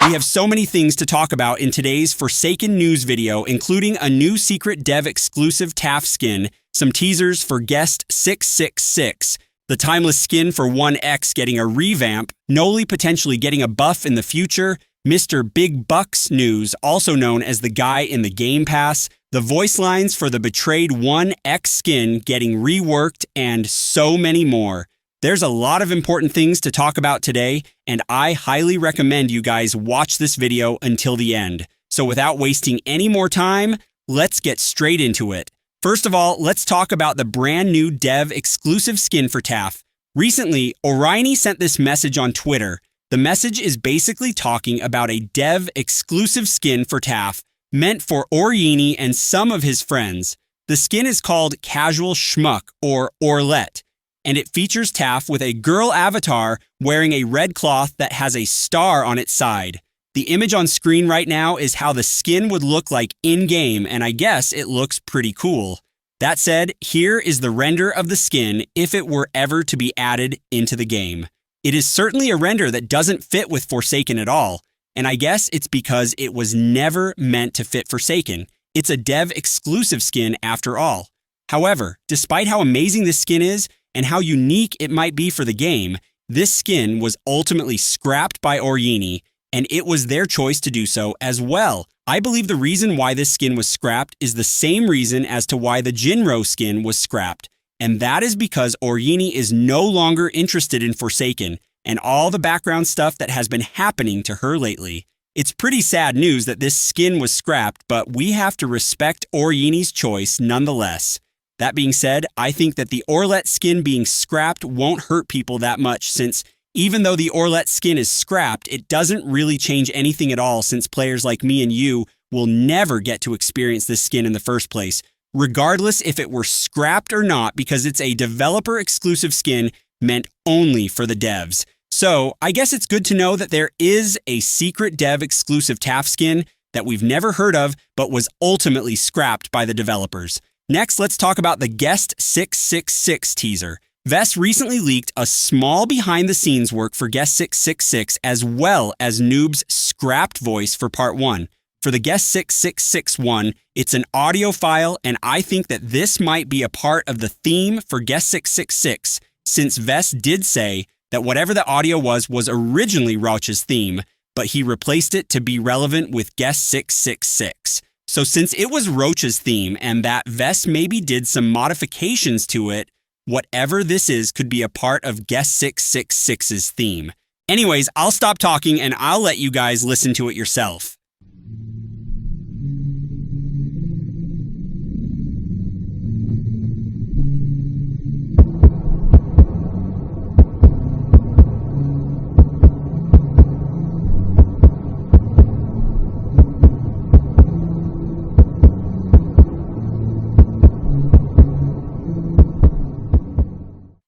We have so many things to talk about in today's Forsaken news video, including a new secret dev exclusive Taph skin, some teasers for Guest 666, the timeless skin for 1X getting a revamp, Noli potentially getting a buff in the future, Mr.BigBuckz news, also known as the guy in the Game Pass, the voice lines for the betrayed 1X skin getting reworked, and so many more. There's a lot of important things to talk about today, and I highly recommend you guys watch this video until the end. So without wasting any more time, let's get straight into it. First of all, let's talk about the brand new dev exclusive skin for Taph. Recently, Orioni sent this message on Twitter. The message is basically talking about a dev exclusive skin for Taph, meant for Orioni and some of his friends. The skin is called Casual Schmuck, or Orlet, and it features Taph with a girl avatar wearing a red cloth that has a star on its side. The image on screen right now is how the skin would look like in-game, and I guess it looks pretty cool. That said, here is the render of the skin if it were ever to be added into the game. It is certainly a render that doesn't fit with Forsaken at all, and I guess it's because it was never meant to fit Forsaken. It's a dev exclusive skin after all. However, despite how amazing this skin is, and how unique it might be for the game, this skin was ultimately scrapped by Orioni, and it was their choice to do so as well. I believe the reason why this skin was scrapped is the same reason as to why the Jinro skin was scrapped, and that is because Orioni is no longer interested in Forsaken and all the background stuff that has been happening to her lately. It's pretty sad news that this skin was scrapped, but we have to respect Orioni's choice nonetheless. That being said, I think that the Orlet skin being scrapped won't hurt people that much, since even though the Orlet skin is scrapped, it doesn't really change anything at all, since players like me and you will never get to experience this skin in the first place, regardless if it were scrapped or not, because it's a developer exclusive skin meant only for the devs. So I guess it's good to know that there is a secret dev exclusive Taph skin that we've never heard of, but was ultimately scrapped by the developers. Next, let's talk about the Guest 666 teaser. Vess recently leaked a small behind-the-scenes work for Guest 666 as well as Noob's scrapped voice for Part 1. For the Guest 666 one, it's an audio file, and I think that this might be a part of the theme for Guest 666, since Vess did say that whatever the audio was originally Rauch's theme, but he replaced it to be relevant with Guest 666. So since it was Roach's theme and that Vess maybe did some modifications to it, whatever this is could be a part of Guest 666's theme. Anyways, I'll stop talking and I'll let you guys listen to it yourself.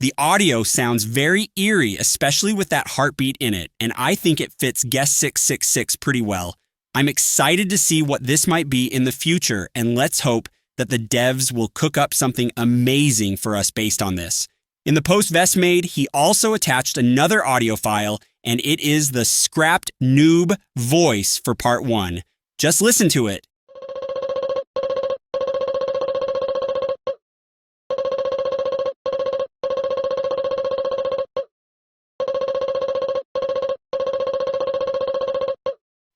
The audio sounds very eerie, especially with that heartbeat in it, and I think it fits Guest 666 pretty well. I'm excited to see what this might be in the future, and let's hope that the devs will cook up something amazing for us based on this. In the post Vess made, he also attached another audio file, and it is the scrapped Noob voice for Part 1. Just listen to it.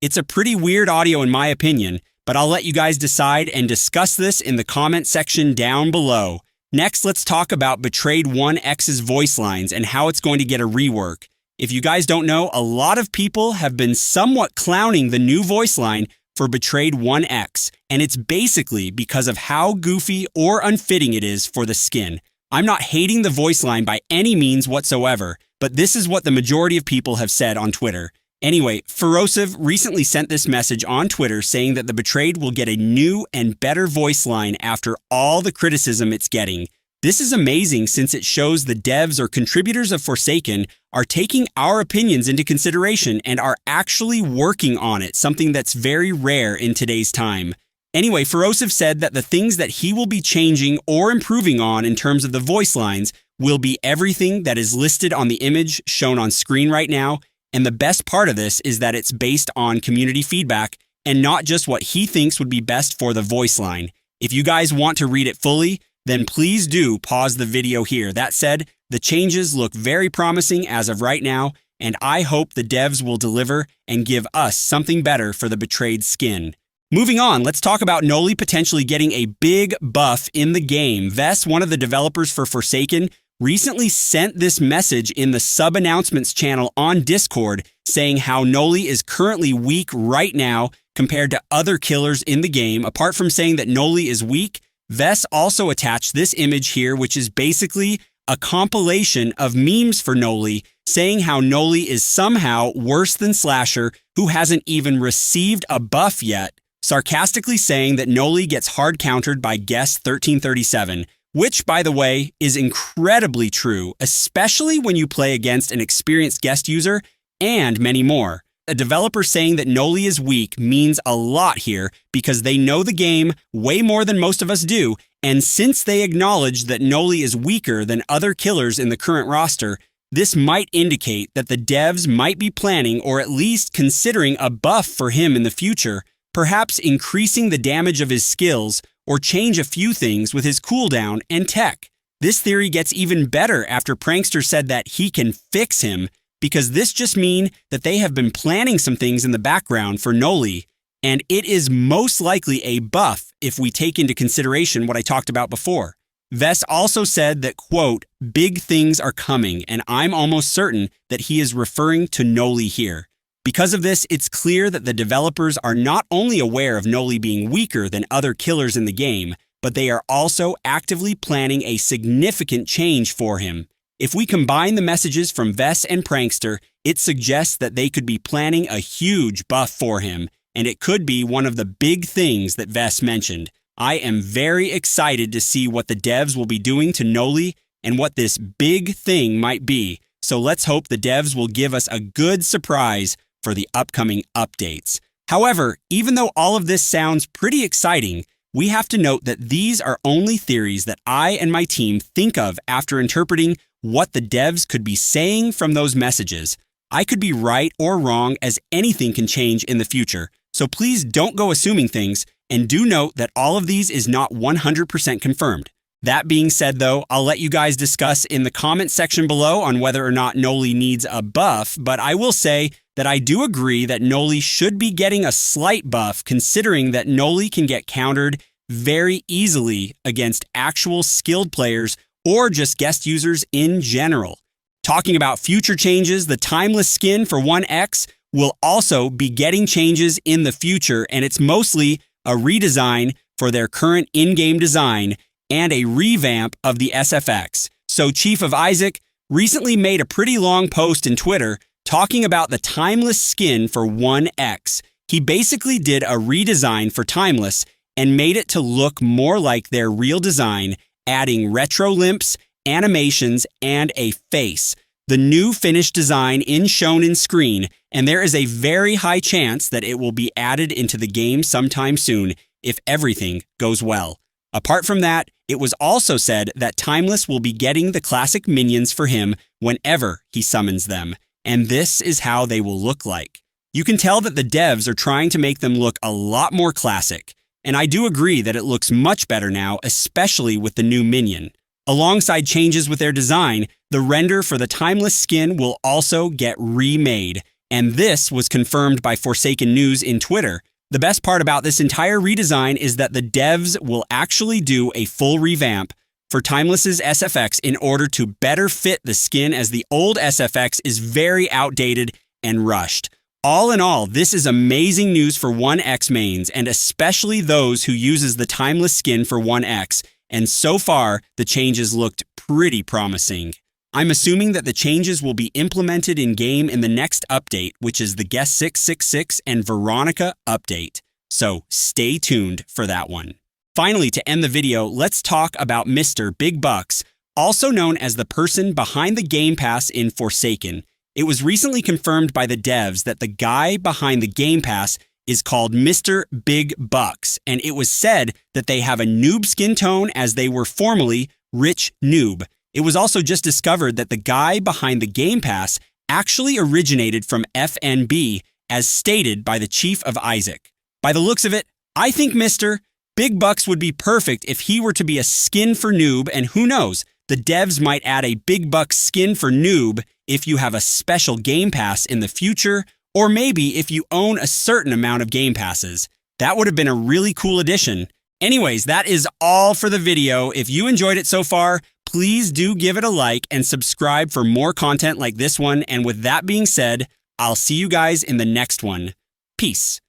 It's a pretty weird audio in my opinion, but I'll let you guys decide and discuss this in the comment section down below. Next, let's talk about Betrayed 1X's voice lines and how it's going to get a rework. If you guys don't know, a lot of people have been somewhat clowning the new voice line for Betrayed 1X, and it's basically because of how goofy or unfitting it is for the skin. I'm not hating the voice line by any means whatsoever, but this is what the majority of people have said on Twitter. Anyway, Ferocive recently sent this message on Twitter saying that the Betrayed will get a new and better voice line after all the criticism it's getting. This is amazing since it shows the devs or contributors of Forsaken are taking our opinions into consideration and are actually working on it, something that's very rare in today's time. Anyway, Ferocive said that the things that he will be changing or improving on in terms of the voice lines will be everything that is listed on the image shown on screen right now, And the best part of this is that it's based on community feedback and not just what he thinks would be best for the voice line. If you guys want to read it fully, then please do pause the video here. That said, the changes look very promising as of right now, and I hope the devs will deliver and give us something better for the betrayed skin. Moving on, let's talk about Noli potentially getting a big buff in the game. Vess, one of the developers for Forsaken, recently sent this message in the sub-announcements channel on Discord saying how Noli is currently weak right now compared to other killers in the game. Apart from saying that Noli is weak, Vess also attached this image here, which is basically a compilation of memes for Noli, saying how Noli is somehow worse than Slasher, who hasn't even received a buff yet, sarcastically saying that Noli gets hard countered by Guest 1337, which, by the way, is incredibly true, especially when you play against an experienced guest user and many more. A developer saying that Noli is weak means a lot here because they know the game way more than most of us do, and since they acknowledge that Noli is weaker than other killers in the current roster, this might indicate that the devs might be planning or at least considering a buff for him in the future, perhaps increasing the damage of his skills or change a few things with his cooldown and tech. This theory gets even better after Prankster said that he can fix him, because this just means that they have been planning some things in the background for Noli, and it is most likely a buff if we take into consideration what I talked about before. Vess also said that, quote, big things are coming, and I'm almost certain that he is referring to Noli here. Because of this, it's clear that the developers are not only aware of Noli being weaker than other killers in the game, but they are also actively planning a significant change for him. If we combine the messages from Vess and Prankster, it suggests that they could be planning a huge buff for him, and it could be one of the big things that Vess mentioned. I am very excited to see what the devs will be doing to Noli and what this big thing might be, so let's hope the devs will give us a good surprise for the upcoming updates. However, even though all of this sounds pretty exciting, we have to note that these are only theories that I and my team think of after interpreting what the devs could be saying from those messages. I could be right or wrong, as anything can change in the future, so please don't go assuming things, and do note that all of these is not 100% confirmed. That being said though, I'll let you guys discuss in the comment section below on whether or not Noli needs a buff, but I will say that I do agree that Noli should be getting a slight buff, considering that Noli can get countered very easily against actual skilled players or just guest users in general. Talking about future changes, the timeless skin for 1X will also be getting changes in the future, and it's mostly a redesign for their current in-game design and a revamp of the SFX. So Chief of Isaac recently made a pretty long post in Twitter talking about the timeless skin for 1X. He basically did a redesign for timeless and made it to look more like their real design, adding retro limps, animations, and a face. The new finished design is shown in screen, and there is a very high chance that it will be added into the game sometime soon if everything goes well. Apart from that, it was also said that Timeless will be getting the classic minions for him whenever he summons them, and this is how they will look like. You can tell that the devs are trying to make them look a lot more classic, and I do agree that it looks much better now, especially with the new minion. Alongside changes with their design, the render for the Timeless skin will also get remade, and this was confirmed by Forsaken News in Twitter. The best part about this entire redesign is that the devs will actually do a full revamp for Timeless's SFX in order to better fit the skin, as the old SFX is very outdated and rushed. All in all, this is amazing news for 1X mains, and especially those who uses the Timeless skin for 1X, and so far, the changes looked pretty promising. I'm assuming that the changes will be implemented in-game in the next update, which is the Guest 666 and Veronica update. So stay tuned for that one. Finally, to end the video, let's talk about Mr.BigBuckz, also known as the person behind the Game Pass in Forsaken. It was recently confirmed by the devs that the guy behind the Game Pass is called Mr.BigBuckz, and it was said that they have a noob skin tone as they were formerly Rich Noob. It was also just discovered that the guy behind the Game Pass actually originated from FNB, as stated by the Chief of Isaac. By the looks of it, I think Mr.BigBuckz would be perfect if he were to be a skin for noob, and who knows, the devs might add a BigBuckz skin for noob if you have a special game pass in the future, or maybe if you own a certain amount of game passes. That would have been a really cool addition. Anyways, that is all for the video. If you enjoyed it so far, please do give it a like and subscribe for more content like this one. And with that being said, I'll see you guys in the next one. Peace.